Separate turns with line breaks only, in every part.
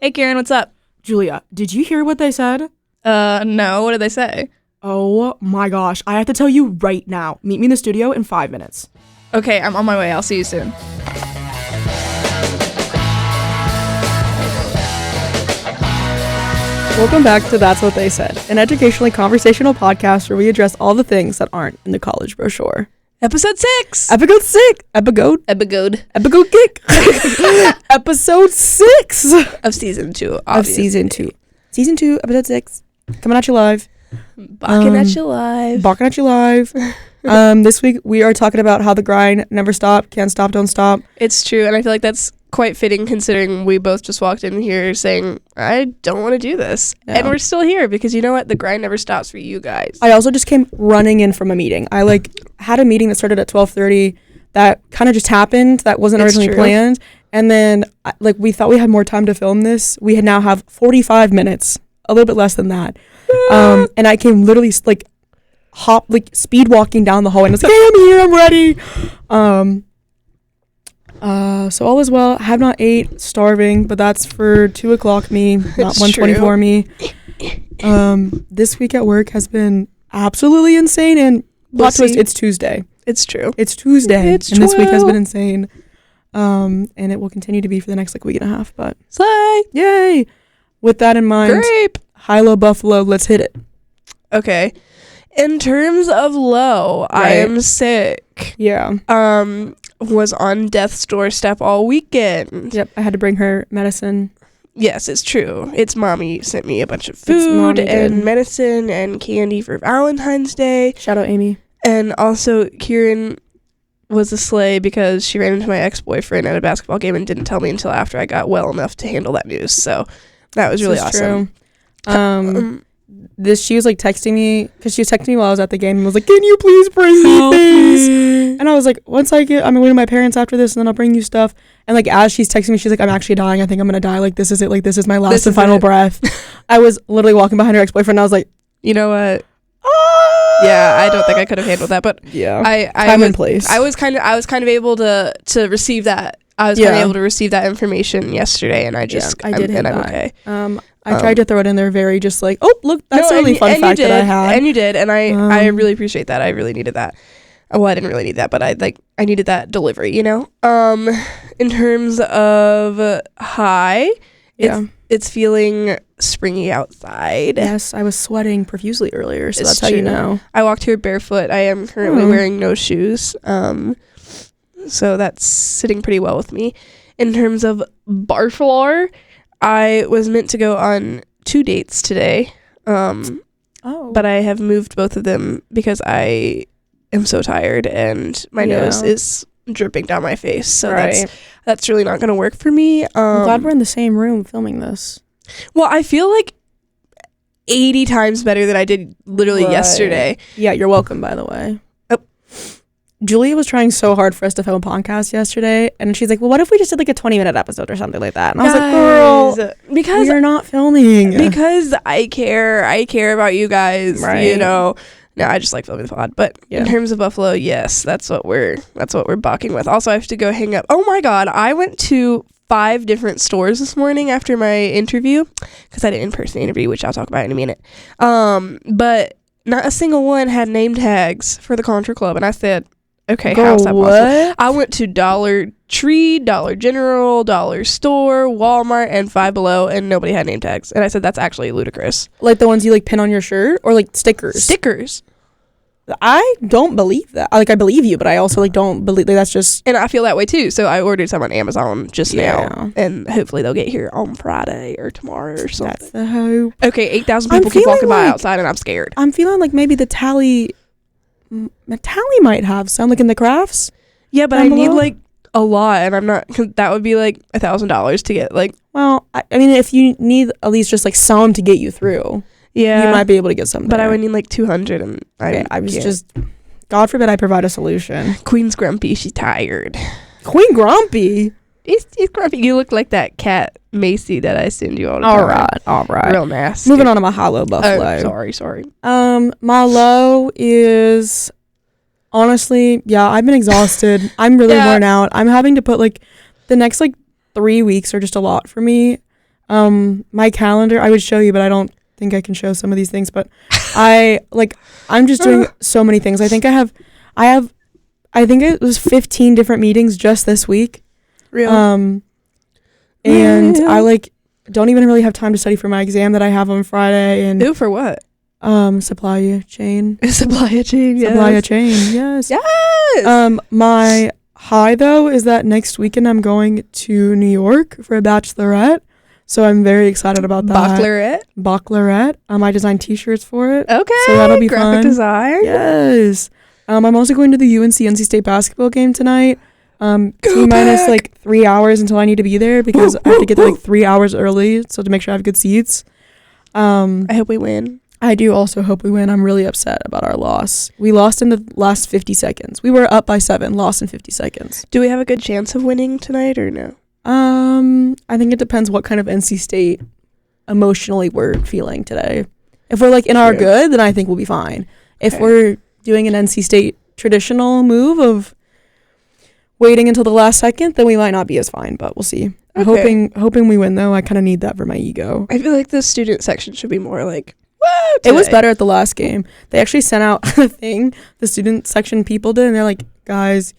Hey, Kieran, what's up?
Julia, did you hear what they said?
No, what did they say?
Oh my gosh, I have to tell you right now. Meet me in the studio in 5 minutes.
Okay, I'm on my way. I'll see you soon.
Welcome back to That's What They Said, an educationally conversational podcast where we address all the things that aren't in the college brochure.
Episode 6!
Episode 6! Episode kick! Episode 6!
Of season 2, obviously.
Season 2, episode 6. Coming at you live.
Barking at you live.
This week we are talking about how the grind never stopped, can't stop, don't stop.
It's true, and I feel like that's quite fitting considering we both just walked in here saying, I don't want to do this. Yeah. And we're still here because you know what? The grind never stops for you guys.
I also just came running in from a meeting. I had a meeting that started at 12:30 that kind of just happened. That wasn't originally planned. And then we thought we had more time to film this. We now have 45 minutes, a little bit less than that. And I came literally speed walking down the hallway and I was like, hey, I'm here, I'm ready. So all is well. Have not ate, starving, but that's for 2 o'clock me, not 1:24 me. This week at work has been absolutely insane, and plot twist, it's Tuesday.
It's true.
It's Tuesday, and this week has been insane. And it will continue to be for the next week and a half, but
slay!
Yay! With that in mind,
grape!
High-low Buffalo, let's hit it.
Okay. In terms of low, right. I am sick.
Yeah.
Was on death's doorstep all weekend.
Yep, I had to bring her medicine.
Yes, it's true. It's mommy sent me a bunch of food and medicine and candy for Valentine's Day.
Shout out Amy.
And also Kieran was a slay because she ran into my ex-boyfriend at a basketball game and didn't tell me until after I got well enough to handle that news. So that was really awesome.
True. She was texting me because she was texting me while I was at the game and was like, can you please bring me things? And I was like, I'm going to my parents after this and then I'll bring you stuff. And as she's texting me, she's like, I'm actually dying. I think I'm going to die. This is it. This is my last and final breath. I was literally walking behind her ex-boyfriend and I was like,
you know what? Yeah, I don't think I could have handled that, but
yeah,
time and place. I was kind of able to receive that. I was kind of able to receive that information yesterday, and I did hit that.
Okay. I tried to throw it in there very just oh, look, that's a really fun fact that I had.
And you did, and I really appreciate that. I really needed that. Well, I didn't really need that, but I needed that delivery, you know? In terms of high, it's feeling springy outside.
Yes, I was sweating profusely earlier, so that's how you know.
I walked here barefoot. I am currently wearing no shoes. So that's sitting pretty well with me. In terms of barflor, I was meant to go on 2 dates today. But I have moved both of them because I am so tired and my nose is dripping down my face. So that's really not going to work for me.
I'm glad we're in the same room filming this.
Well, I feel 80 times better than I did literally yesterday.
Yeah, you're welcome, by the way. Julia was trying so hard for us to film a podcast yesterday, and she's like, well, what if we just did a 20-minute episode or something like that? And I was like, girl, because you're not filming.
Because I care about you guys, you know. No, I just like filming the pod. But in terms of Buffalo, yes, that's what we're balking with. Also, I have to go hang up. Oh my God, I went to 5 different stores this morning after my interview because I did an in-person interview, which I'll talk about in a minute. But not a single one had name tags for the Contra Club, and I said, okay, how's that possible? I went to Dollar Tree, Dollar General, Dollar Store, Walmart, and Five Below, and nobody had name tags. And I said, that's actually ludicrous.
The ones you pin on your shirt, or stickers?
Stickers.
I don't believe that. I believe you, but I also don't believe that's just.
And I feel that way too. So I ordered some on Amazon just now, and hopefully they'll get here on Friday or tomorrow or something.
That's the hope.
Okay, 8,000 people keep walking by outside, and I'm scared.
I'm feeling maybe the tally might have some in the crafts.
Yeah, but I need a lot, and I'm not. That would be $1,000 to get
Well, I mean, if you need at least just some to get you through. Yeah, you might be able to get something.
But I would need 200, and
I was just, God forbid I provide a solution.
Queen's grumpy. She's tired.
Queen grumpy?
He's grumpy. You look like that cat Macy that I send you all the time.
All right.
Real nasty.
Moving on to my high-low Buffalo.
Oh, sorry.
My low is honestly, I've been exhausted. I'm really worn out. I'm having to put the next 3 weeks are just a lot for me. My calendar, I would show you, but I don't think I can show some of these things. But I'm just doing so many things. I think I think it was 15 different meetings just this week.
Real.
And I don't even really have time to study for my exam that I have on Friday. And
Ooh, for what?
Supply chain.
Supply chain, yes.
Supply chain, yes.
Yes!
My high, though, is that next weekend I'm going to New York for a bachelorette. So I'm very excited about that. Bachelorette. I designed t-shirts for it.
Okay.
So that'll be
graphic
fun.
design.
Yes. I'm also going to the NC State basketball game tonight. T-minus 3 hours until I need to be there because I have to get there 3 hours early so to make sure I have good seats.
I hope we win.
I do also hope we win. I'm really upset about our loss. We lost in the last 50 seconds. We were up by 7, lost in 50 seconds.
Do we have a good chance of winning tonight or no?
I think it depends what kind of NC State emotionally we're feeling today. If we're in our good, then I think we'll be fine. If we're doing an NC State traditional move of waiting until the last second, then we might not be as fine, but we'll see.
Okay.
Hoping we win, though. I kind of need that for my ego.
I feel like the student section should be more
it was better at the last game. They actually sent out a thing, the student section people did, and they're like, guys,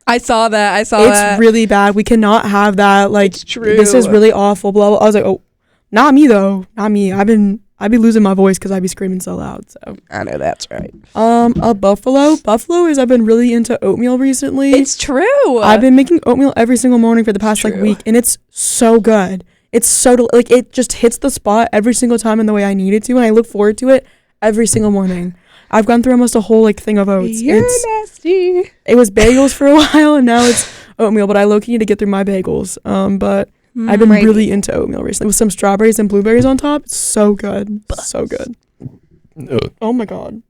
I saw that.
It's really bad. We cannot have that.
It's true.
This is really awful, blah, blah. I was like, oh, not me, though. Not me. I'd be losing my voice because I'd be screaming so loud. So
I know that's right.
A Buffalo is I've been really into oatmeal recently.
It's true.
I've been making oatmeal every single morning for the past week, and it's so good. It's so it just hits the spot every single time in the way I need it to, and I look forward to it every single morning. I've gone through almost a whole thing of oats.
You're nasty.
It was bagels for a while, and now it's oatmeal. But I low-key need to get through my bagels. But I've been really into oatmeal recently with some strawberries and blueberries on top. It's so good, so good. Oh my god.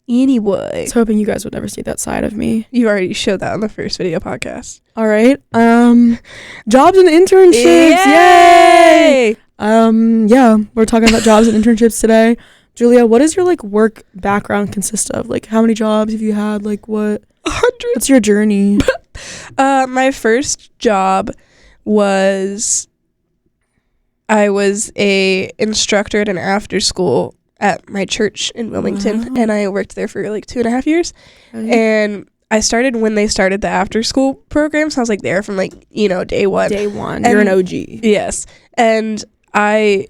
Anyway,
I was hoping you guys would never see that side of me.
You already showed that on the first video podcast.
All right. Jobs and internships. Yay! Yeah, we're talking about jobs and internships today. Julia, what does your work background consist of? How many jobs have you had? What? 100. What's your journey?
My first job was I was a instructor at an after school at my church in Wilmington, and I worked there for 2.5 years. And I started when they started the after school program, so I was there from day one.
Day one. You're an OG.
Yes. And I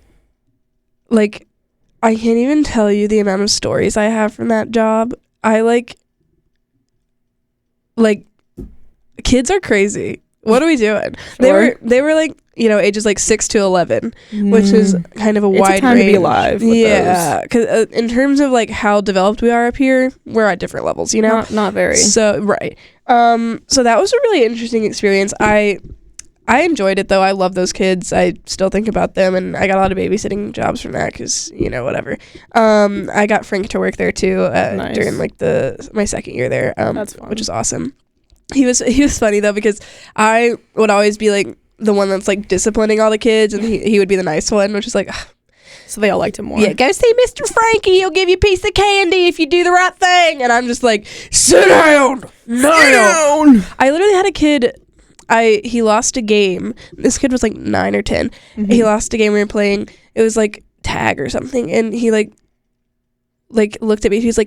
can't even tell you the amount of stories I have from that job. Kids are crazy. What are we doing?
Sure.
They were ages 6 to 11, which is kind of a wide range. It's a
time to be alive with
yeah, because in terms of how developed we are up here, we're at different levels,
Not very.
So right. So that was a really interesting experience. I enjoyed it though. I love those kids. I still think about them, and I got a lot of babysitting jobs from that because whatever. I got Frank to work there too during my second year there,
that's fun.
which is awesome. He was funny though because I would always be the one that's disciplining all the kids, and he would be the nice one, which is ugh.
So they all liked him more.
Yeah, go see Mr. Frankie. He'll give you a piece of candy if you do the right thing. And I'm just sit down. No. Sit down. I literally had a kid. He lost a game. This kid was 9 or 10. Mm-hmm. He lost a game we were playing. It was tag or something, and he looked at me. He was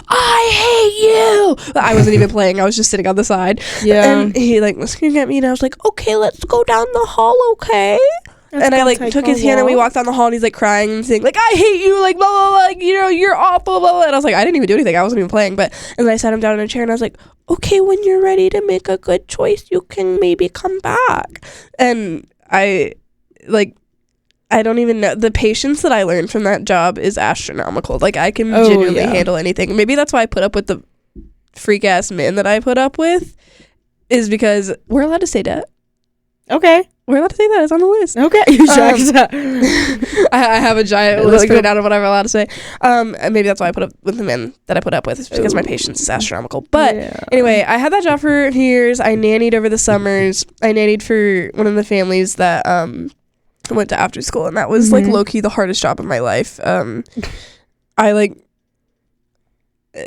I hate you. I wasn't even playing. I was just sitting on the side.
Yeah.
And he was looking at me, and I was okay, let's go down the hall, okay? And I took his hand and we walked down the hall, and he's crying and saying I hate you, blah blah blah, you're awful, blah blah. And I was I didn't even do anything. I wasn't even playing. But and then I sat him down in a chair, and I was okay, when you're ready to make a good choice, you can maybe come back. And I don't even know. The patience that I learned from that job is astronomical. I can genuinely handle anything. Maybe that's why I put up with the freak ass men that I put up with, is because we're allowed to say that.
Okay.
We're allowed to say that. It's on the list.
Okay.
I have a giant list printed out of what I'm allowed to say. And maybe that's why I put up with the men that I put up with. It's because my patience is astronomical. But anyway, I had that job for a few years. I nannied over the summers. I nannied for one of the families that went to after school, and that was low-key the hardest job of my life.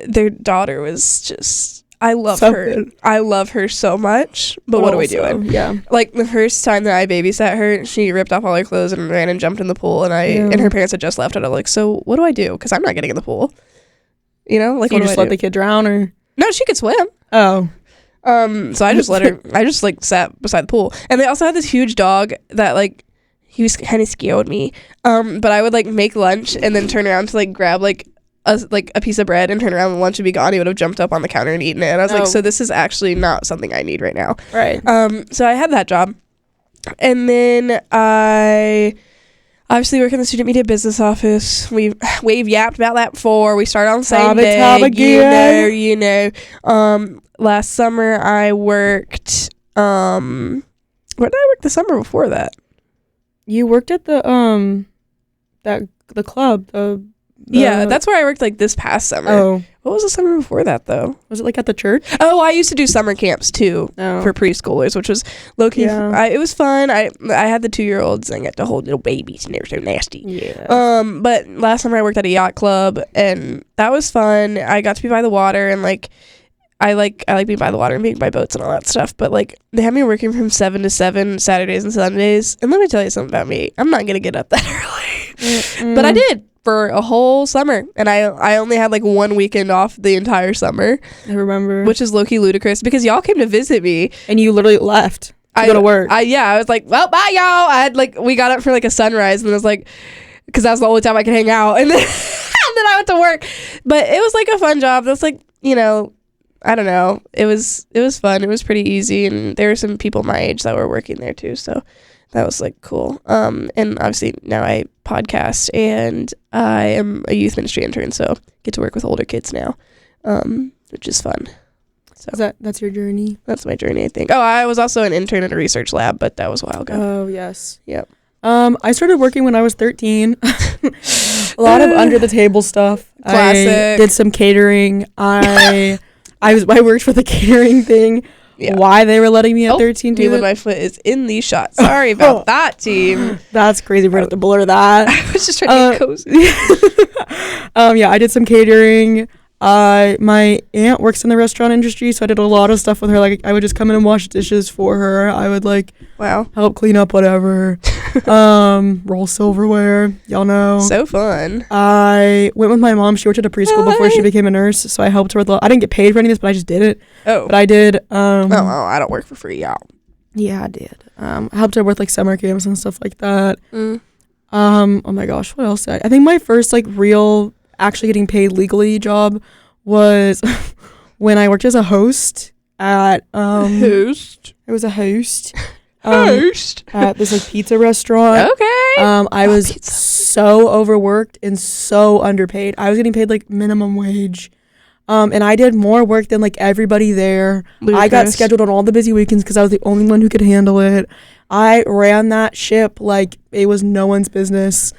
Their daughter was just I love her. Good. I love her so much. But what are we doing?
Yeah.
Like, the first time that I babysat her, she ripped off all her clothes and ran and jumped in the pool. And and her parents had just left. And I'm like, so what do I do? Because I'm not getting in the pool. You know? Like,
so you just let the kid drown, or?
No, she could swim.
Oh.
So I just let her, I just, like, sat beside the pool. And they also had this huge dog that, like, he was kind of scared me. But I would, like, make lunch and then turn around to, like, grab, like a piece of bread and turn around and lunch would be gone. He would have jumped up on the counter and eaten it. And I was like, so this is actually not something I need right now.
Right.
So I had that job. And then I obviously work in the student media business office. We've yapped about that before. We started on the same day. You know. Last summer I worked, where did I work the summer before that?
You worked at the club,
yeah, that's where I worked, like, this past summer. Oh. What was the summer before that, though?
Was it, like, at the church?
Oh, I used to do summer camps, too, for preschoolers, which was low-key. Yeah. It was fun. I had the 2-year-olds, and I got to hold little babies, and they were so nasty.
Yeah.
But last summer I worked at a yacht club, and that was fun. I got to be by the water, and, like, I like being by the water and being by boats and all that stuff. But, like, they had me working from 7 to 7 Saturdays and Sundays. And let me tell you something about me. I'm not going to get up that early. But I did. For a whole summer, and I only had like 1 weekend off the entire summer.
I remember,
which is low-key ludicrous because y'all came to visit me
and you literally left to go to work.
I was like, well, bye y'all. We got up for like a sunrise, and it was like, because that was the only time I could hang out, and then and then I went to work. But it was like a fun job. That's like, you know, I don't know. It was fun. It was pretty easy, and there were some people my age that were working there too. So that was like cool. And obviously now I podcast and I am a youth ministry intern, so get to work with older kids now, which is fun. So
that's your journey?
That's my journey, I think. Oh, I was also an intern at a research lab, but that was a while ago.
Oh, yes.
Yep.
I started working when I was 13. A lot of under the table stuff.
Classic.
I did some catering. I worked for the catering thing. Yeah. Why they were letting me at 13 do it.
My foot is in these shots. Sorry about that, team.
That's crazy. We're going to have to blur that.
I was just trying to get cozy.
Yeah, I did some catering. My aunt works in the restaurant industry, so I did a lot of stuff with her. Like, I would just come in and wash dishes for her. I would, like, help clean up whatever. Roll silverware. Y'all know.
So fun.
I went with my mom. She worked at a preschool before she became a nurse, so I helped her with I didn't get paid for any of this, but I just did it.
Oh.
But I did.
I don't work for free, y'all.
Yeah, I did. I helped her with, like, summer camps and stuff like that. Oh my gosh, what else did I think my first, like, real actually getting paid legally job was when I worked as a host at
host.
I was a host. At this, like, pizza restaurant.
Okay.
I was so overworked and so underpaid. I was getting paid like minimum wage. And I did more work than like everybody there. Ludicrous. I got scheduled on all the busy weekends because I was the only one who could handle it. I ran that ship like it was no one's business.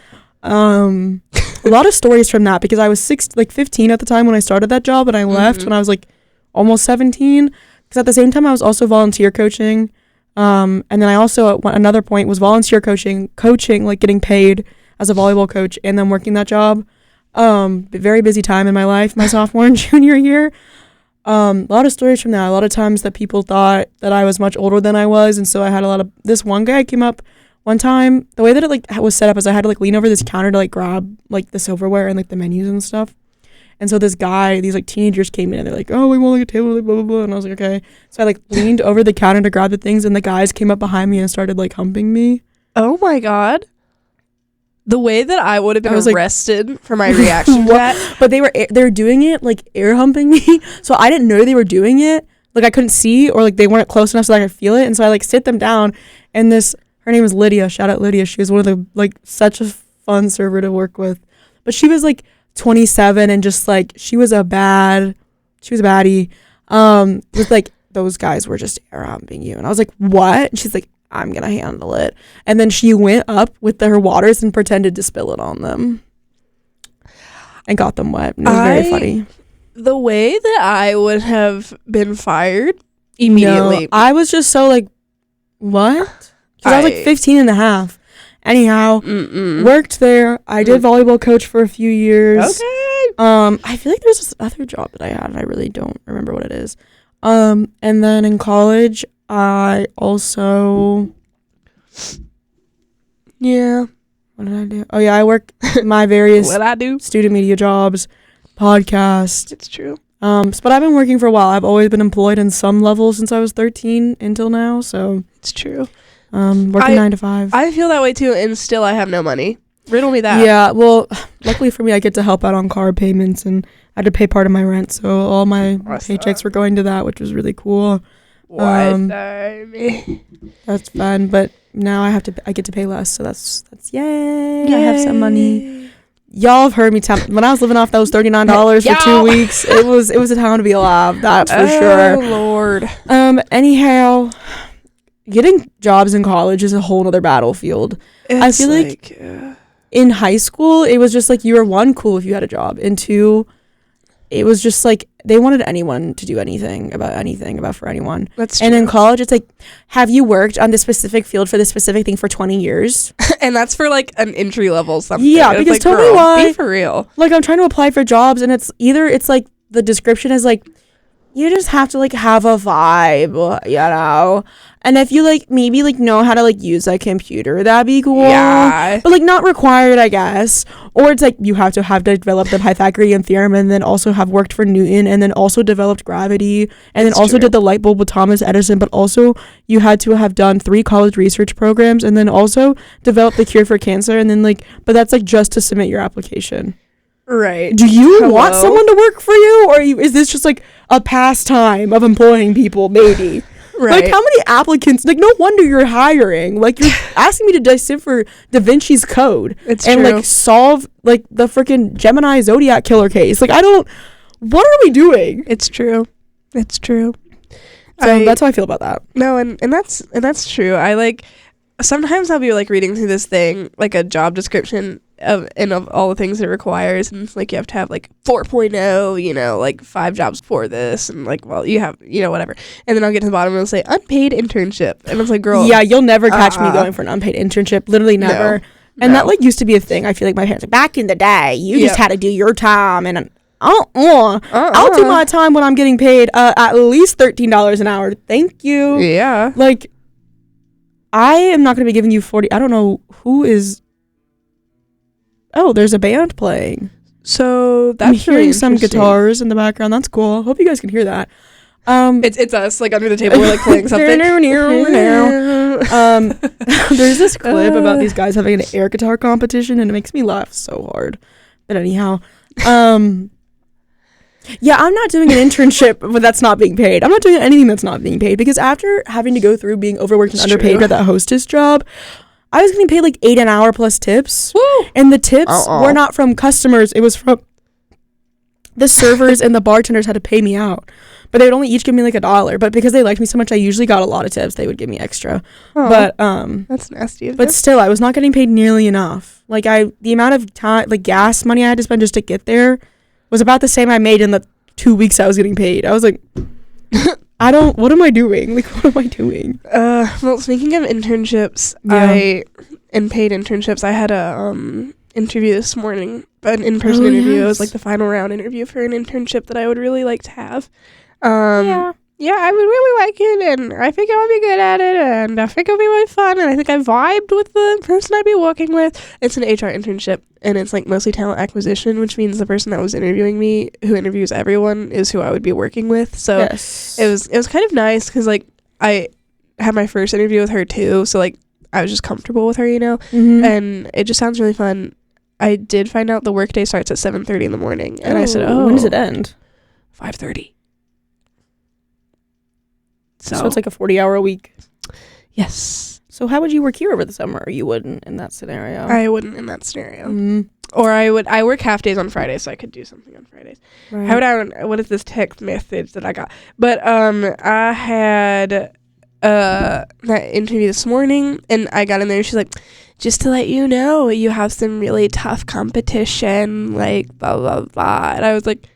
A lot of stories from that because I was 15 at the time when I started that job, and I left when I was like almost 17. Because at the same time I was also volunteer coaching. And then I also at another point was volunteer coaching like getting paid as a volleyball coach, and then working that job. Very busy time in my life, my sophomore and junior year. A lot of stories from that. A lot of times that people thought that I was much older than I was, and so I had a lot of. This one guy came up one time. The way that it like was set up is I had to like lean over this counter to like grab like the silverware and like the menus and stuff. And so these like teenagers came in and they're like, "Oh, we want like a table, like, blah blah blah," and I was like, "Okay." So I like leaned over the counter to grab the things, and the guys came up behind me and started like humping me.
Oh my god. The way that I would have been arrested for my reaction to that.
But they were doing it like air humping me. So I didn't know they were doing it. Like I couldn't see, or like they weren't close enough so I could feel it. And so I like sit them down, and her name was Lydia. She was one of the like such a fun server to work with. But she was like 27 and just like she was a baddie. With like those guys were just air humping you. And I was like, "What?" And she's like, "I'm gonna handle it." And then she went up with her waters and pretended to spill it on them and got them wet. It was very funny.
The way that I would have been fired immediately.
No, I was just so like, what? Because I was like 15 and a half. Anyhow, worked there. I did volleyball coach for a few years.
Okay.
I feel like there's this other job that I had and I really don't remember what it is. And then in college I also what did I do? Oh yeah, I work my various
what I do
student media jobs, podcast.
It's true.
But I've been working for a while. I've always been employed in some level since I was 13 until now, so
it's true.
Working 9 to 5.
I feel that way too, and still I have no money. Riddle me that.
Yeah, well, luckily for me, I get to help out on car payments, and I had to pay part of my rent, so all my paychecks were going to that, which was really cool. That's fun, but now I get to pay less, so that's yay. I have some money. Y'all have heard me when I was living off those $39 for 2 weeks. It was a time to be alive. That's for sure.
Oh Lord.
Anyhow, getting jobs in college is a whole other battlefield. I feel like in high school, it was just like you were one, cool if you had a job, and two, it was just like they wanted anyone to do anything about for anyone.
That's true.
And in college, it's like, have you worked on this specific field for this specific thing for 20 years?
And that's for like an entry level something.
Yeah, because
like,
tell me why.
Be for real.
Like I'm trying to apply for jobs, and it's like the description is like, you just have to like have a vibe, you know. And if you like maybe like know how to like use a computer, that'd be cool.
Yeah.
But like not required, I guess. Or it's like you have to developed the Pythagorean theorem, and then also have worked for Newton, and then also developed gravity, and then also did the light bulb with Thomas Edison. But also you had to have done 3 college research programs, and then also developed the cure for cancer. And then like, but that's like just to submit your application.
Right.
Do you want someone to work for you, or is this just like a pastime of employing people? Maybe. Right. Like how many applicants? Like no wonder you're hiring. Like you're asking me to decipher Da Vinci's code and like solve like the freaking Gemini Zodiac killer case. Like what are we doing?
It's true. So
that's how I feel about that.
No, and that's true. I like sometimes I'll be like reading through this thing, like a job description of all the things it requires, and it's like you have to have like 4.0, you know, like 5 jobs for this, and like, well, you have, you know, whatever. And then I'll get to the bottom and it'll say unpaid internship, and it's like, girl,
yeah, you'll never catch me going for an unpaid internship, literally never. And that like used to be a thing. I feel like my parents like, back in the day you just had to do your time, and I'll do my time when I'm getting paid at least $13 an hour. Thank you.
Yeah,
like I am not going to be giving you 40. I don't know who is. Oh, there's a band playing.
So that's
I'm hearing some guitars in the background. That's cool. Hope you guys can hear that.
It's us like under the table. We're like playing something.
There's this clip about these guys having an air guitar competition, and it makes me laugh so hard. But anyhow, yeah, I'm not doing an internship, but that's not being paid. I'm not doing anything that's not being paid, because after having to go through being overworked and underpaid at that hostess job, I was getting paid like $8 an hour plus tips. Woo! And the tips were not from customers. It was from the servers, and the bartenders had to pay me out. But they would only each give me like $1. But because they liked me so much, I usually got a lot of tips. They would give me extra. But
that's nasty of
But
them.
still, I was not getting paid nearly enough. Like the amount of time, like gas money I had to spend just to get there was about the same I made in the 2 weeks I was getting paid. I was like, what am I doing? Like, what am I doing?
Well, speaking of internships, and paid internships, I had a interview this morning, an in-person interview. Yes. It was like the final round interview for an internship that I would really like to have. Yeah, I would really like it, and I think I would be good at it, and I think it would be really fun, and I think I vibed with the person I'd be working with. It's an HR internship, and it's like mostly talent acquisition, which means the person that was interviewing me, who interviews everyone, is who I would be working with. So it was kind of nice, because like I had my first interview with her too, so like I was just comfortable with her, you know. Mm-hmm. And it just sounds really fun. I did find out the workday starts at 7:30 in the morning, and I said,
when does it end?
5:30.
So it's like a 40-hour a week.
Yes.
So how would you work here over the summer? You wouldn't in that scenario.
I wouldn't in that scenario. Mm-hmm. Or I work half days on Fridays, so I could do something on Fridays. Right. What is this text message that I got? But I had that interview this morning, and I got in there, she's like, just to let you know, you have some really tough competition, like blah blah blah. And I was like,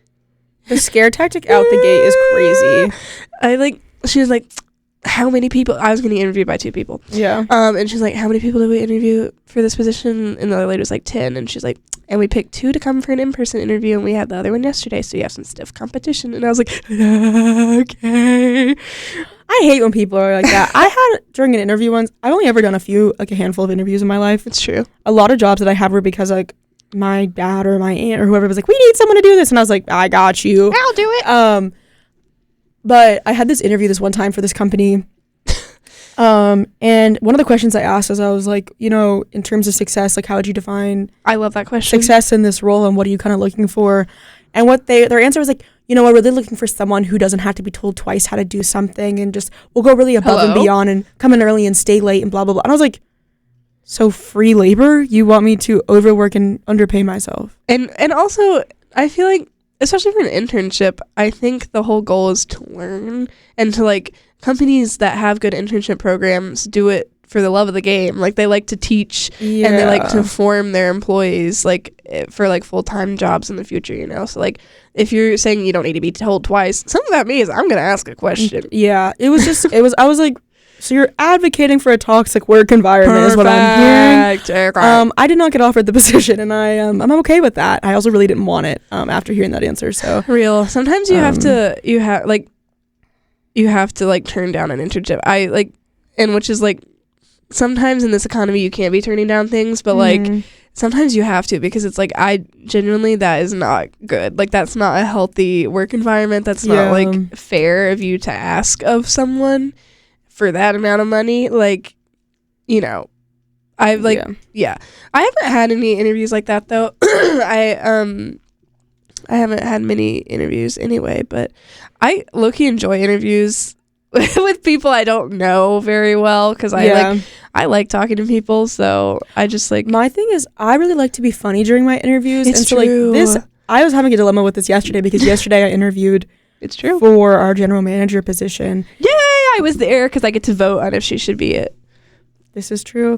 the scare tactic out the gate is crazy.
She was like, how many people? I was getting interviewed by 2 people.
Yeah.
And she's like, how many people did we interview for this position? And the other lady was like 10. And she's like, And we picked 2 to come for an in-person interview, and we had the other one yesterday, so you have some stiff competition. And I was like, okay.
I hate when people are like that. I had, during an interview once, I've only ever done a handful of interviews in my life.
It's true.
A lot of jobs that I have were because, like, my dad or my aunt or whoever was like, we need someone to do this. And I was like, I got you.
I'll do it.
But I had this interview this one time for this company. And one of the questions I asked is, I was like, you know, in terms of success, like, how would you define
I love that question.
success in this role, and what are you kind of looking for? And what their answer was like, you know, we're really looking for someone who doesn't have to be told twice how to do something, and just will go really above and beyond and come in early and stay late and blah, blah, blah. And I was like, so free labor? You want me to overwork and underpay myself?
And also, I feel like, especially for an internship, I think the whole goal is to learn, and to, like, companies that have good internship programs do it for the love of the game. Like, they like to teach and they like to form their employees, like, for, like, full-time jobs in the future, you know? So, like, if you're saying you don't need to be told twice, some of that means I'm gonna ask a question.
Yeah, it was just I was like, so you're advocating for a toxic work environment. Is what I'm hearing. I did not get offered the position, and I'm okay with that. I also really didn't want it after hearing that answer. So
real. Sometimes you have to like turn down an internship. Which is like, sometimes in this economy you can't be turning down things, but like sometimes you have to, because it's like, I genuinely, that is not good. Like, that's not a healthy work environment. That's not like fair of you to ask of someone for that amount of money. Like, you know, I haven't had any interviews like that though. I haven't had many interviews anyway, but I low-key enjoy interviews with people I don't know very well, because I like talking to people. So I just like,
my thing is, I really like to be funny during my interviews.
It's
and so
true.
Like this, I was having a dilemma with this yesterday, because yesterday I interviewed
it's true
for our general manager position.
Yay, I was there because I get to vote on if she should be it.
This is true.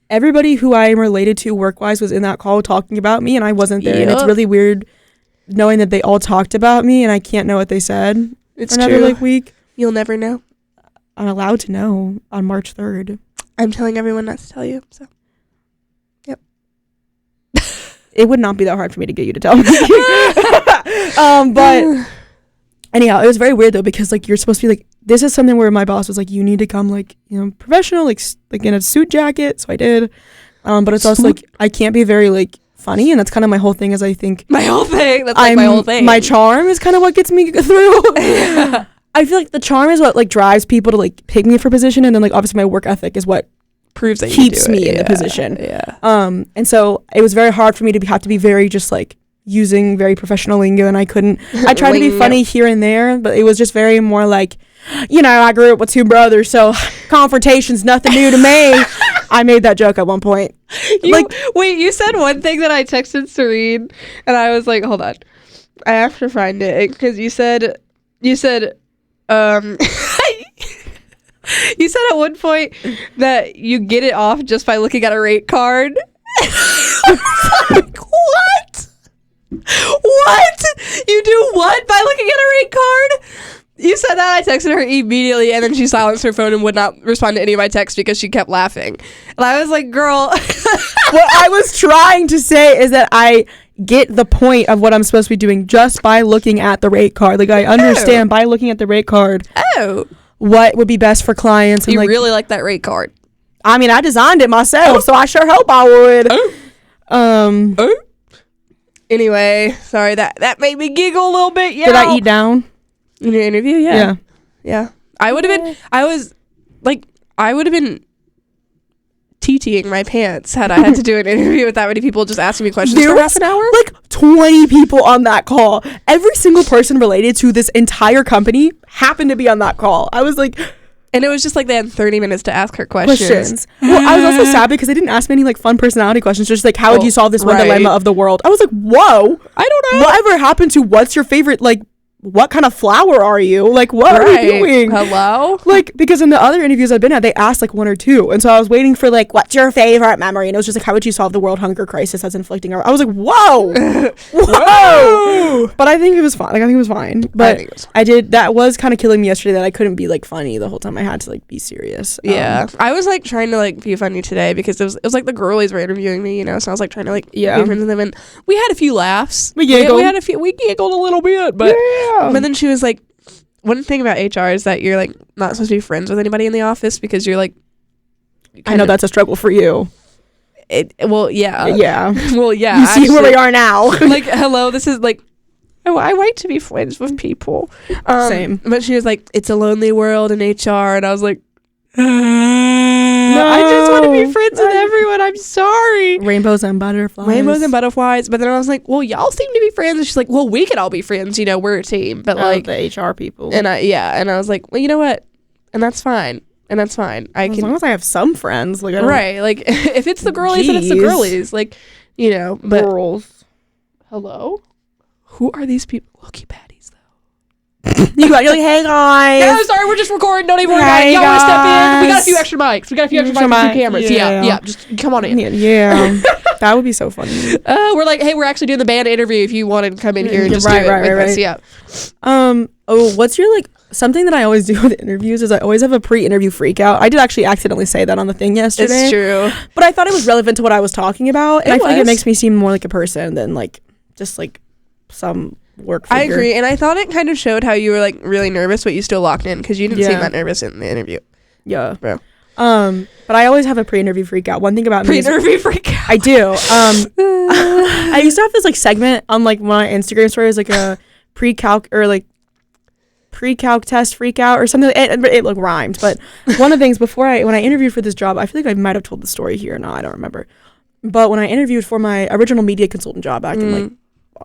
Everybody who I am related to work-wise was in that call talking about me, and I wasn't there. And it's really weird knowing that they all talked about me, and I can't know what they said.
It's
for another
true.
Like week.
You'll never know.
I'm allowed to know on March 3rd.
I'm telling everyone not to tell you. So, yep.
It would not be that hard for me to get you to tell me. But anyhow, it was very weird though, because like, you're supposed to be like, this is something where my boss was like, you need to come like, you know, professional, like in a suit jacket. So I did. But it's also like, I can't be very like funny, and that's kind of my whole thing. Is I think
my whole thing. That's like my whole thing.
My charm is kind of what gets me through. Yeah. I feel like the charm is what like drives people to like pick me for position, and then like obviously my work ethic is what
proves that
keeps me in the position.
Yeah.
And so it was very hard for me to have to be very just like using very professional lingo, and I couldn't. I tried to be funny here and there, but it was just very more like, you know, I grew up with 2 brothers, so confrontation's nothing new to me. I made that joke at one point.
Wait, you said one thing that I texted Serene, and I was like, hold on, I have to find it, because you said you said at one point that you get it off just by looking at a rate card. Like, what? What? You do what by looking at a rate card? You said that. I texted her immediately, and then she silenced her phone and would not respond to any of my texts because she kept laughing. And I was like, girl.
What I was trying to say is that I get the point of what I'm supposed to be doing just by looking at the rate card. Like, I understand by looking at the rate card what would be best for clients. And
you really like that rate card.
I mean, I designed it myself, so I sure hope I would.
Anyway, sorry, that made me giggle a little bit. Yeah.
Did I eat down?
In your interview? Yeah. I would have been TTing my pants had I had to do an interview with that many people just asking me questions for half an hour.
Like 20 people on that call. Every single person related to this entire company happened to be on that call. I was like,
and it was just like they had 30 minutes to ask her questions.
Well, I was also sad because they didn't ask me any like fun personality questions. Just like, how would you solve this one dilemma of the world? I was like, whoa.
I don't know.
Whatever happened to what's your favorite like what kind of flower are you? Like, what are you doing?
Hello?
Like, because in the other interviews I've been at, they asked like 1 or 2. And so I was waiting for like, what's your favorite memory? And it was just like, how would you solve the world hunger crisis that's inflicting our... I was like, whoa! Whoa! But I think it was fine. Like, I think it was fine. But I did... That was kind of killing me yesterday that I couldn't be like funny the whole time. I had to like be serious.
Yeah. I was like trying to like be funny today because it was like the girlies were interviewing me, you know? So I was like trying to like be friends with them. And we had a few laughs. We giggled. We giggled a little bit. But... Yeah. But then she was like, one thing about HR is that you're like not supposed to be friends with anybody in the office because you're like,
I know that's a struggle for you.
Well, yeah. Well, yeah.
You see where we are now.
Like, hello, this is like, oh, I like to be friends with people.
Same.
But she was like, it's a lonely world in HR. And I was like, no, I just want to be friends with everyone. I'm sorry.
Rainbows and butterflies.
But then I was like, well, y'all seem to be friends. And she's like, well, we could all be friends. You know, we're a team. But like
the HR people.
And I was like, well, you know what? And that's fine. As long
as I have some friends. Like,
right. Like, if it's the girlies, then it's the girlies. Like, you know. But
girls.
Hello? Who are these people? Low-key baddies, though.
You're like, hey, guys.
Yeah, sorry, we're just recording. Don't even worry about it. Y'all want to step in? We got a few extra mics. We got a few extra mics and 2 cameras. Yeah. Just come on in.
Yeah. That would be so funny.
We're like, hey, we're actually doing the band interview if you want to come in here and just do it with us. Yeah.
What's your, like, something that I always do with interviews is I always have a pre-interview freak out. I did actually accidentally say that on the thing yesterday.
It's true.
But I thought it was relevant to what I was talking about. And I feel like it makes me seem more like a person than, like, just, like, some work figure.
I agree. And I thought it kind of showed how you were, like, really nervous, but you still locked in because you didn't seem that nervous in the interview.
Yeah. Bro. But I always have a pre-interview freak out. One thing about me
pre-interview freak out.
I do. I used to have this like segment on like my Instagram story. It was like a pre-calc or like pre-calc test freak out or something. It like rhymed. But one of the things when I interviewed for this job, I feel like I might have told the story here. No, I don't remember. But when I interviewed for my original media consultant job back in like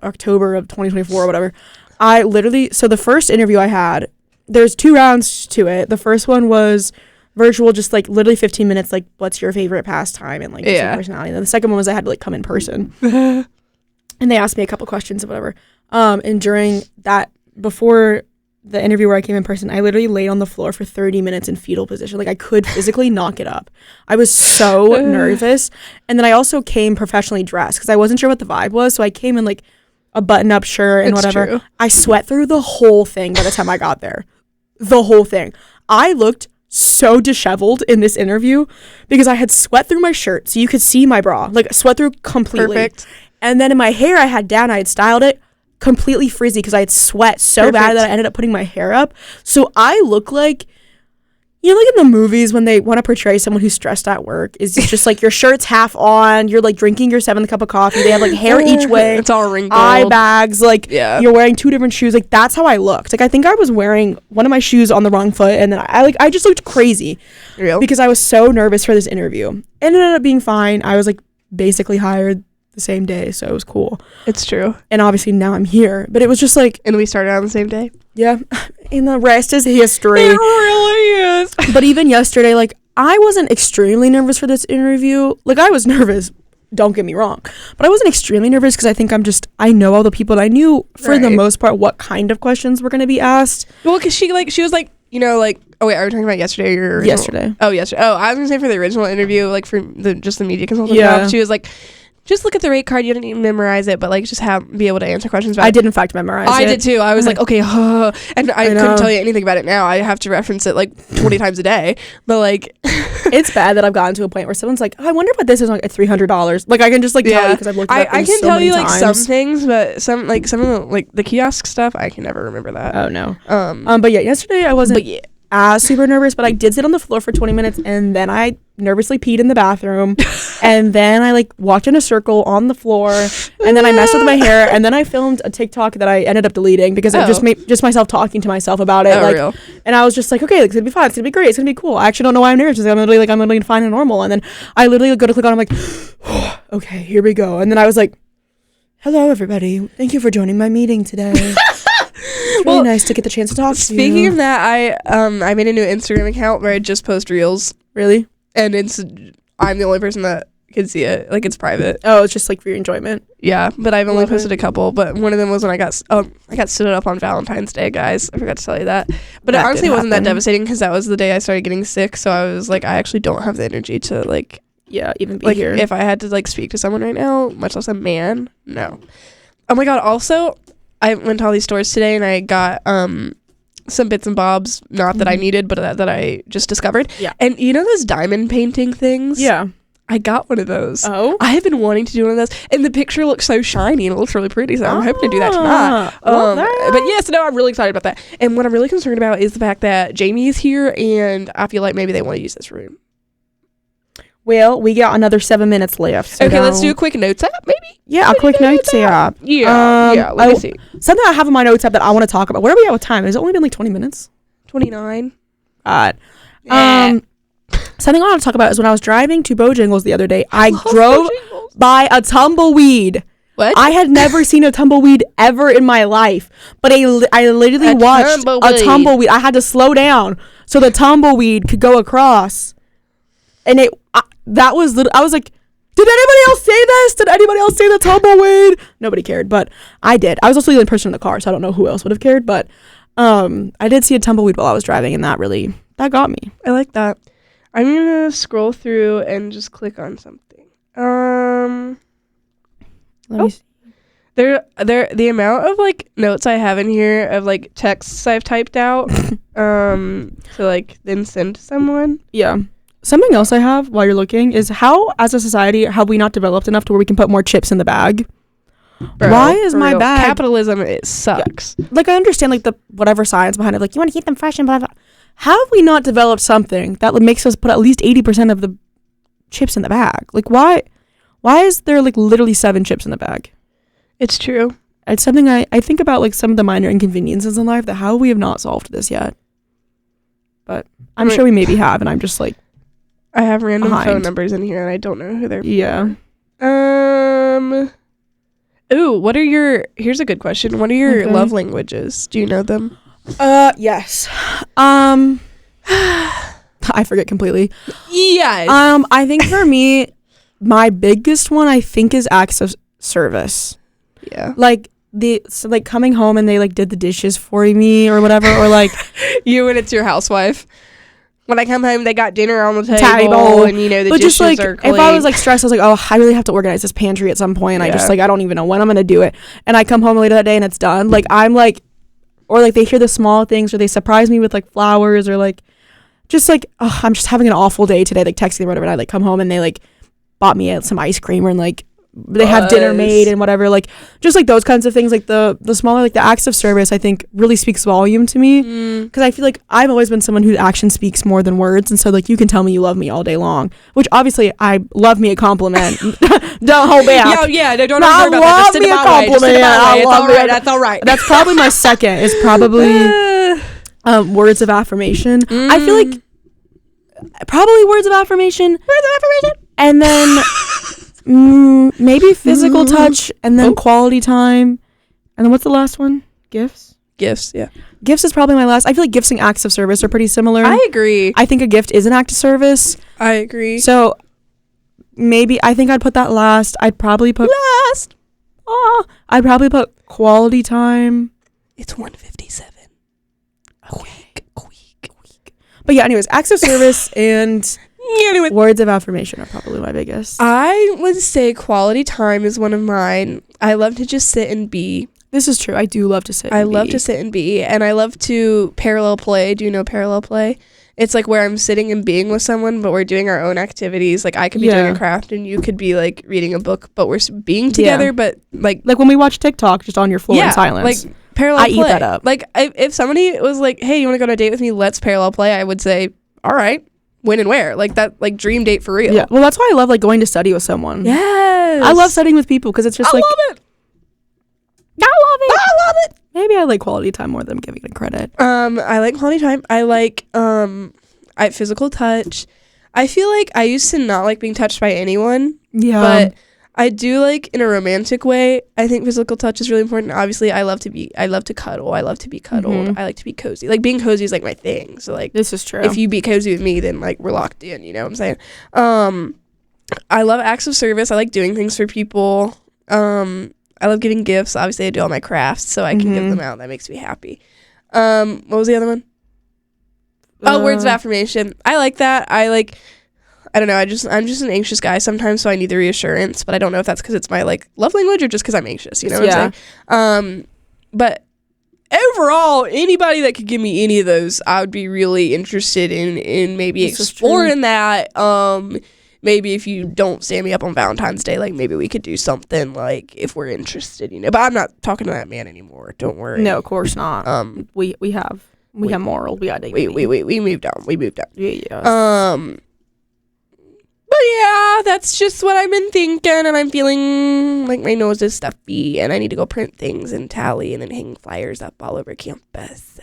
October of 2024 or whatever, I literally, so the first interview I had, there's 2 rounds to it. The first one was virtual, just like literally 15 minutes, like what's your favorite pastime and like your personality. And then the second one was I had to like come in person. And they asked me a couple questions or whatever. And during that, before the interview where I came in person, I literally laid on the floor for 30 minutes in fetal position. Like I could physically not get up. I was so nervous. And then I also came professionally dressed because I wasn't sure what the vibe was. So I came in like a button-up shirt and whatever. True. I sweat through the whole thing by the time I got there. The whole thing. I looked so disheveled in this interview because I had sweat through my shirt so you could see my bra. Like sweat through completely. Perfect. And then in my hair I had down, I had styled it completely frizzy because I had sweat so bad that I ended up putting my hair up. So I look like, you know, like in the movies when they want to portray someone who's stressed at work, is just like your shirt's half on, you're like drinking your 7th cup of coffee, they have like hair each way,
it's all wrinkled,
eye bags, like you're wearing 2 different shoes. Like that's how I looked. Like I think I was wearing one of my shoes on the wrong foot, and then I just looked crazy. Real? Because I was so nervous for this interview. It ended up being fine. I was like basically hired the same day, so it was cool.
It's true.
And obviously now I'm here, but it was just like,
and we started on the same day.
Yeah. And the rest is history.
It really is.
But even yesterday, like I wasn't extremely nervous for this interview. Like I was nervous, don't get me wrong, but I wasn't extremely nervous because I think I know all the people, and I knew for the most part what kind of questions were going to be asked.
Well, because she was like, you know, like, oh wait, are we talking about yesterday or
yesterday?
Oh, yesterday. Oh, I was gonna say for the original interview, like for the media consultant job, she was like, just look at the rate card. You didn't even memorize it, but like just be able to answer questions about it.
I did in fact memorize it.
I did too. I was like, okay, and I couldn't tell you anything about it now. I have to reference it like 20 times a day. But like,
it's bad that I've gotten to a point where someone's like, oh, I wonder what this is, like $300. Like I can just like tell you because I've looked it up.
I can
so
tell you
like
times. Some things, but some of the like the kiosk stuff, I can never remember that.
Oh no. But yeah, yesterday I wasn't as super nervous, but I did sit on the floor for 20 minutes and then I nervously peed in the bathroom and then I like walked in a circle on the floor and then I messed with my hair and then I filmed a TikTok that I ended up deleting because I just made myself talking to myself about it. Real. And I was just like, okay, it's gonna be fine, it's gonna be great, it's gonna be cool. I actually don't know why I'm nervous. I'm literally fine and normal. And then I literally go to click on, I'm like, oh, okay, here we go. And then I was like, hello everybody, thank you for joining my meeting today. It's really nice to get the chance to talk to you.
Speaking of that, I made a new Instagram account where I just post reels.
Really?
And I'm the only person that can see it. Like, it's private.
Oh, it's just like for your enjoyment.
Yeah, but I've only posted a couple. But one of them was when I got stood up on Valentine's Day, guys. I forgot to tell you that. But it honestly wasn't that devastating because that was the day I started getting sick. So I was like, I actually don't have the energy to like,
even be here.
If I had to like speak to someone right now, much less a man, no. Oh my god! Also, I went to all these stores today and I got some bits and bobs, not that I needed, but that I just discovered. Yeah. And you know those diamond painting things?
Yeah.
I got one of those.
Oh?
I have been wanting to do one of those. And the picture looks so shiny and it looks really pretty, so I'm hoping to do that tonight. But yes, no, I'm really excited about that. And what I'm really concerned about is the fact that Jamie is here and I feel like maybe they want to use this room.
Well, we got another 7 minutes left. So
okay, let's do a quick notes app, maybe?
Yeah, a quick notes app.
Yeah, let me see.
Something I have in my notes app that I want to talk about. Where are we at with time? Has it only been like 20 minutes?
29.
Something I want to talk about is when I was driving to Bojangles the other day, I drove by a tumbleweed.
What?
I had never seen a tumbleweed ever in my life, but I literally watched a tumbleweed. I had to slow down so the tumbleweed could go across. And I was like, did anybody else say this? Did anybody else say the tumbleweed? Nobody cared, but I did. I was also the only person in the car, so I don't know who else would have cared, but I did see a tumbleweed while I was driving, and that got me.
I like that. I'm gonna scroll through and just click on something. Let me see. The amount of like notes I have in here of like texts I've typed out to like then send to someone.
Yeah. Something else I have while you're looking is how, as a society, have we not developed enough to where we can put more chips in the bag? Bro, why is my bag...
Capitalism, it sucks.
Yeah. Like, I understand, like, the whatever science behind it. Like, you want to keep them fresh and blah, blah. How have we not developed something that makes us put at least 80% of the chips in the bag? Like, why is there, like, literally 7 chips in the bag?
It's true.
It's something I think about, like, some of the minor inconveniences in life that how we have not solved this yet. But I'm sure we maybe have, and I'm just, like...
I have random phone numbers in here and I don't know who they're
for.
Here's a good question. What are your love languages? Do you know them?
Yes. I forget completely.
Yes.
I think for me, my biggest one I think is acts of service.
Yeah.
Like coming home and they like did the dishes for me or whatever, or like
you and it's your housewife. When I come home, they got dinner on the table and, you know, the dishes
just, like,
are clean.
If I was, like, stressed, I was like, oh, I really have to organize this pantry at some point. And I just, like, I don't even know when I'm going to do it. And I come home later that day and it's done. Like, I'm, like, or, like, they hear the small things or they surprise me with, like, flowers or, like, just, like, oh, I'm just having an awful day today, like, texting them or whatever. And I, like, come home and they, like, bought me some ice cream and, like, they have dinner made and whatever, like just like those kinds of things, like the smaller, like the acts of service I think really speaks volume to me, because I feel like I've always been someone whose action speaks more than words, and so like you can tell me you love me all day long, which obviously I love me a compliment. Don't hold back.
Don't worry about that. Just
me a compliment.
That's all right.
That's probably my second is probably words of affirmation. I feel like probably words of affirmation, and then maybe physical touch, and then quality time, and then what's the last one? Gifts,
yeah.
Gifts is probably my last. I feel like gifts and acts of service are pretty similar.
I agree.
I think a gift is an act of service.
I agree.
So maybe I think I'd put that last. I'd probably put I'd probably put quality time.
It's 1:57. Quick.
But yeah, anyways, acts of service and words of affirmation are probably my biggest.
I would say quality time is one of mine. I love to just sit and be.
This is true. I do love to sit.
I love to sit and be, and I love to parallel play. Do you know parallel play? It's like where I'm sitting and being with someone, but we're doing our own activities. Like I could be doing a craft and you could be like reading a book, but we're being together. But like
when we watch TikTok, just on your floor in silence.
Like parallel play.
I eat that up.
Like if somebody was like, "Hey, you want to go on a date with me? Let's parallel play." I would say, "All right." When and where, like that, like dream date for real.
Yeah, well, that's why I love like going to study with someone.
Yes,
I love studying with people because it's just
I love it.
Maybe I like quality time more than I'm giving it credit.
I like quality time. I like physical touch. I feel like I used to not like being touched by anyone. Yeah, but I do like in a romantic way. I think physical touch is really important. Obviously, I love to cuddle. I love to be cuddled. Mm-hmm. I like to be cozy. Like being cozy is like my thing. So like
this is true.
If you be cozy with me, then like we're locked in. You know what I'm saying? I love acts of service. I like doing things for people. I love giving gifts. Obviously, I do all my crafts, so I can give them out. That makes me happy. What was the other one? Words of affirmation. I like that. I don't know. I'm just an anxious guy sometimes, so I need the reassurance. But I don't know if that's because it's my like love language or just because I'm anxious. You know what I'm saying? But overall, anybody that could give me any of those, I would be really interested in maybe exploring that. Maybe if you don't stand me up on Valentine's Day, like maybe we could do something like if we're interested, you know. But I'm not talking to that man anymore. Don't worry.
No, of course not. We have morals. We got dignity.
We moved on.
Yeah.
But yeah, that's just what I've been thinking, and I'm feeling like my nose is stuffy, and I need to go print things and tally and then hang flyers up all over campus.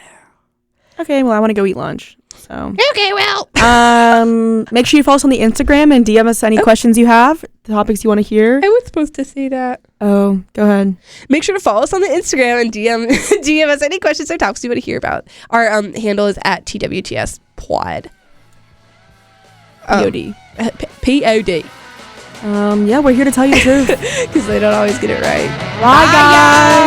Okay, well, I want to go eat lunch. So
okay, well,
make sure you follow us on the Instagram and DM us any questions you have, the topics you want to hear.
I was supposed to say that.
Oh, go ahead.
Make sure to follow us on the Instagram and DM us any questions or topics you want to hear about. Our handle is at TWTS Pod.
POD.
POD.
Yeah, we're here to tell you the truth
because they don't always get it right.
Bye guys.